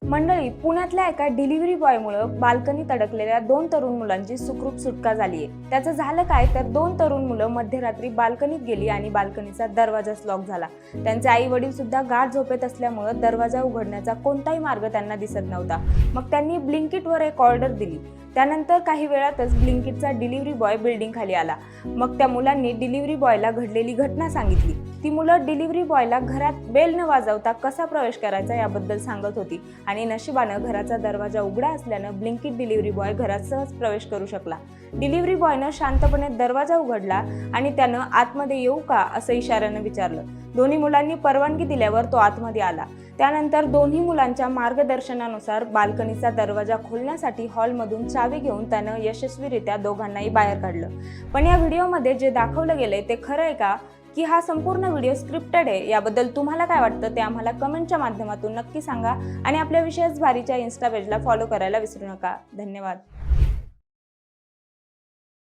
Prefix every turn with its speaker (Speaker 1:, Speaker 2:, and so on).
Speaker 1: मंडळी, पुण्यातल्या एका डिलिव्हरी बॉयमुळे बाल्कनीत अडकलेल्या 2 तरुण मुलांची सुखरूप सुटका झाली आहे। त्याचं झालं काय तर 2 तरुण मुलं मध्यरात्री बाल्कनीत गेली आणि बाल्कनीचा दरवाजाच लॉक झाला। त्यांचे आई वडील सुद्धा गाढ झोपेत असल्यामुळे दरवाजा उघडण्याचा कोणताही मार्ग त्यांना दिसत नव्हता। मग त्यांनी ब्लिंकिटवर एक ऑर्डर दिली। त्यानंतर काही वेळातच ब्लिंकिटचा डिलिव्हरी बॉय बिल्डिंग खाली आला। मग त्या मुलांनी डिलिव्हरी बॉयला घडलेली घटना सांगितली। ती मुलं डिलिव्हरी बॉयला घरात बेल न वाजवता कसा प्रवेश करायचा याबद्दल सांगत होती आणि नशिबानं घराचा दरवाजा उघडा असल्यानं ब्लिंकिट डिलिव्हरी बॉय घरात सहज प्रवेश करू शकला। डिलिव्हरी बॉयनं शांतपणे दरवाजा उघडला आणि त्यानं आतमध्ये येऊ का असं इशाऱ्यानं विचारलं। दोन्ही मुलांनी परवानगी दिल्यावर तो आतमध्ये आला। त्यानंतर दोन्ही मुलांच्या मार्गदर्शनानुसार बाल्कनीचा दरवाजा खोलण्यासाठी हॉलमधून चावी घेऊन त्यानं यशस्वीरित्या दोघांनाही बाहेर काढलं। पण या व्हिडिओमध्ये जे दाखवलं गेलंय ते खरं आहे का, की हा संपूर्ण व्हिडिओ स्क्रिप्टेड आहे? याबद्दल तुम्हाला काय वाटतं ते आम्हाला कमेंटच्या माध्यमातून नक्की सांगा आणि आपल्या विशेष भारीच्या इन्स्टा पेजला फॉलो करायला विसरू नका। धन्यवाद।